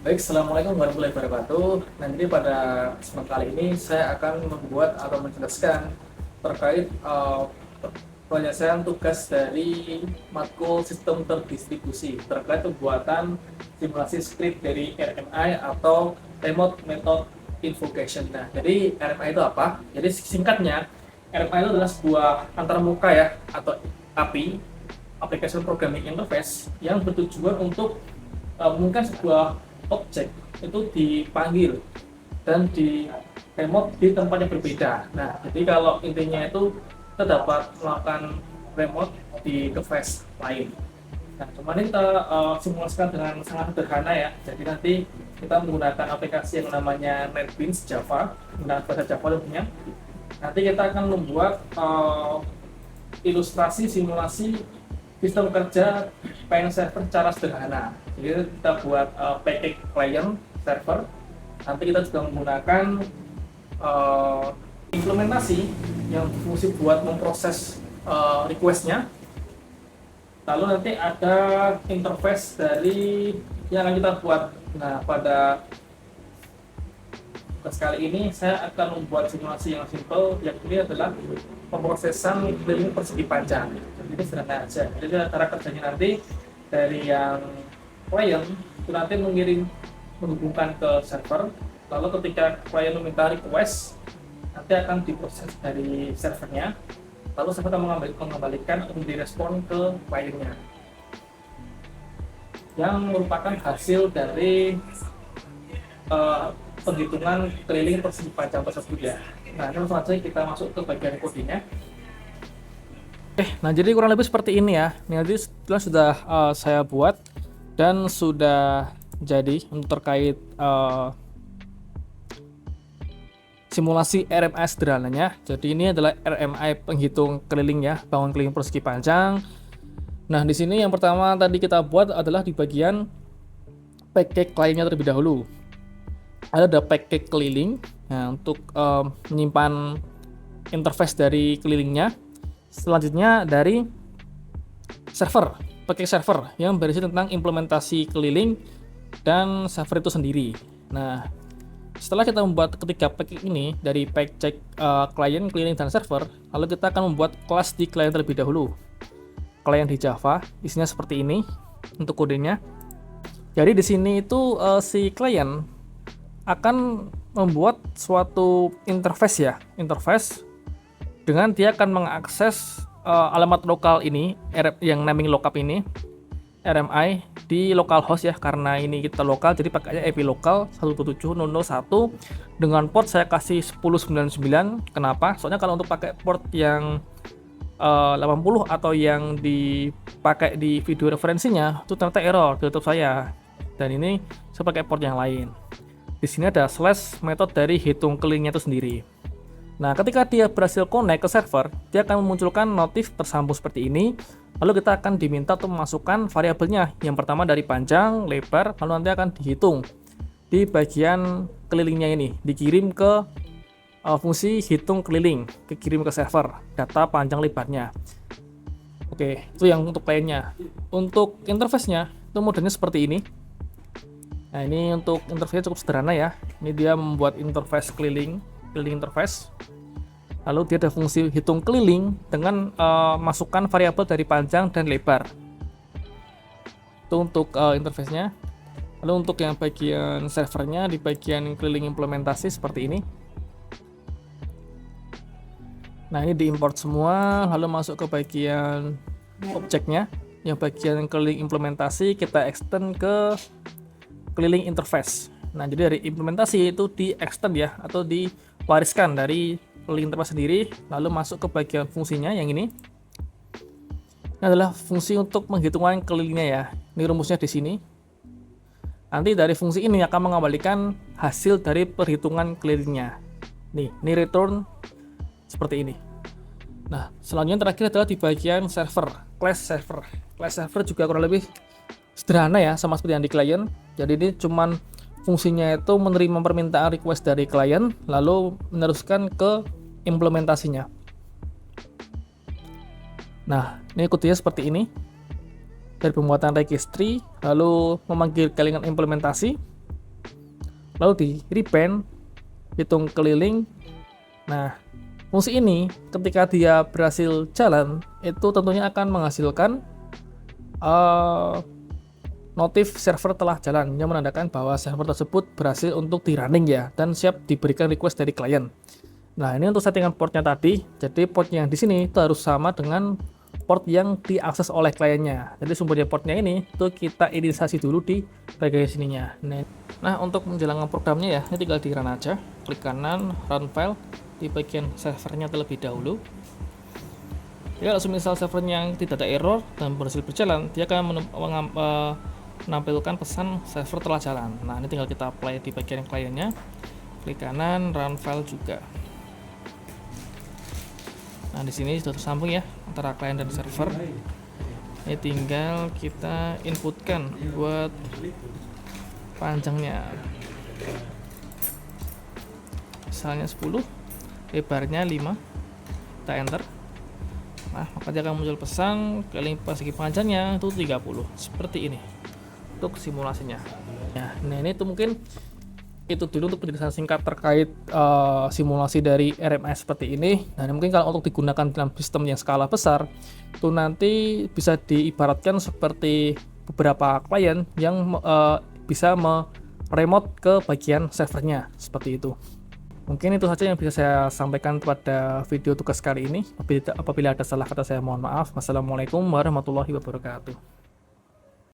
Baik, Assalamualaikum warahmatullahi wabarakatuh. Nah, jadi pada kesempatan kali ini saya akan membuat atau menjelaskan terkait penyelesaian tugas dari matkul sistem terdistribusi terkait pembuatan simulasi script dari RMI atau Remote Method Invocation. Nah, jadi RMI itu apa? Jadi singkatnya, RMI itu adalah sebuah antarmuka ya atau API, Application Programming Interface, yang bertujuan untuk mengumumkan sebuah objek itu dipanggil dan di remote di tempat yang berbeda. Nah, jadi kalau intinya itu kita dapat melakukan remote di device lain. Nah, kemarin kita simulasikan dengan sangat sederhana ya. Jadi nanti kita menggunakan aplikasi yang namanya NetBeans Java, menggunakan bahasa Java tentunya. Nanti kita akan membuat ilustrasi simulasi sistem kerja file server secara sederhana. Jadi kita buat package client server. Nanti kita juga menggunakan implementasi yang fungsi buat memproses requestnya. Lalu nanti ada interface dari yang akan kita buat. Nah, pada kali ini saya akan membuat simulasi yang simple, yang ini adalah pemrosesan keliling persegi panjang. Jadi ini sederhana aja. Jadi cara kerjanya nanti dari yang klien itu nanti menghubungkan ke server, lalu ketika klien meminta request nanti akan diproses dari servernya, lalu server akan mengembalikan atau direspon ke kliennya yang merupakan hasil dari penghitungan keliling persegi panjang tersebut ya. Nah, langsung saja kita masuk ke bagian kodenya. Nah jadi kurang lebih seperti ini ya. Ini nanti sudah saya buat dan sudah jadi untuk terkait simulasi RMI sederhananya. Jadi ini adalah RMI penghitung keliling ya, bangun keliling persegi panjang. Nah di sini yang pertama tadi kita buat adalah di bagian package kliennya terlebih dahulu. Ada package keliling nah, untuk menyimpan interface dari kelilingnya. Selanjutnya dari server, package server yang berisi tentang implementasi keliling dan server itu sendiri. Nah, setelah kita membuat ketiga package ini dari package client, keliling, dan server, lalu kita akan membuat kelas di client terlebih dahulu. Client di Java, isinya seperti ini untuk kodenya. Jadi di sini itu si client akan membuat suatu interface ya, interface dengan dia akan mengakses alamat lokal ini yang naming lookup ini RMI di localhost ya, karena ini kita lokal jadi pakainya IP lokal 127.0.1 dengan port saya kasih 1099. Kenapa? Soalnya kalau untuk pakai port yang 80 atau yang dipakai di video referensinya itu ternyata error di laptop saya, dan ini saya pakai port yang lain. Di sini ada slash metode dari hitung kelilingnya itu sendiri. Nah, ketika dia berhasil connect ke server, dia akan memunculkan notif tersambung seperti ini. Lalu kita akan diminta untuk memasukkan variabelnya. Yang pertama dari panjang, lebar, lalu nanti akan dihitung di bagian kelilingnya ini, dikirim ke fungsi hitung keliling, dikirim ke server, data panjang lebarnya. Oke, itu yang untuk kliennya. Untuk interface-nya, itu modelnya seperti ini. Nah, ini untuk interface cukup sederhana ya. Ini dia membuat interface keliling interface. Lalu dia ada fungsi hitung keliling dengan masukkan variabel dari panjang dan lebar. Itu untuk interface-nya. Lalu untuk yang bagian servernya di bagian keliling implementasi seperti ini. Nah, ini diimport semua, lalu masuk ke bagian objeknya. Yang bagian keliling implementasi kita extend ke keliling interface. Nah, jadi dari implementasi itu di extend ya, atau diwariskan dari keliling interface sendiri, lalu masuk ke bagian fungsinya yang ini. Ini adalah fungsi untuk menghitungan kelilingnya ya. Ini rumusnya di sini. Nanti dari fungsi ini akan mengembalikan hasil dari perhitungan kelilingnya. Nih, ini return seperti ini. Nah, selanjutnya terakhir adalah di bagian server, class server. Class server juga kurang lebih sederhana ya, sama seperti yang di client. Jadi ini cuman fungsinya itu menerima permintaan request dari klien, lalu meneruskan ke implementasinya. Nah, ini kodenya seperti ini. Dari pembuatan registry, lalu memanggil kalian implementasi, lalu di rebind, hitung keliling. Nah, fungsi ini ketika dia berhasil jalan itu tentunya akan menghasilkan notif server telah jalan yang menandakan bahwa server tersebut berhasil untuk di running ya, dan siap diberikan request dari klien. Nah, ini untuk settingan portnya tadi. Jadi port yang di sini itu harus sama dengan port yang diakses oleh kliennya. Jadi sumbernya portnya ini itu kita inisiasi dulu di bagian sininya. Nah, untuk menjalankan programnya ya, ini tinggal di run aja. Klik kanan, run file di bagian servernya terlebih dahulu. Jadi kalau misal servernya yang tidak ada error dan berhasil berjalan, dia akan menampilkan pesan server telah jalan. Nah, ini tinggal kita apply di bagian kliennya. Klik kanan, run file juga. Nah, di sini sudah tersambung ya antara klien dan server. Ini tinggal kita inputkan buat panjangnya. Misalnya 10, lebarnya 5. Kita enter. Nah, maka dia akan muncul pesan keliling persegi panjangnya itu 30. Seperti ini untuk simulasinya. Nah, ini tuh mungkin itu dulu untuk penjelasan singkat terkait simulasi dari RMS seperti ini. Nah, mungkin kalau untuk digunakan dalam sistem yang skala besar, itu nanti bisa diibaratkan seperti beberapa klien yang bisa remote ke bagian servernya, seperti itu. Mungkin itu saja yang bisa saya sampaikan pada video tugas kali ini. Apabila ada salah kata saya mohon maaf. Wassalamualaikum warahmatullahi wabarakatuh.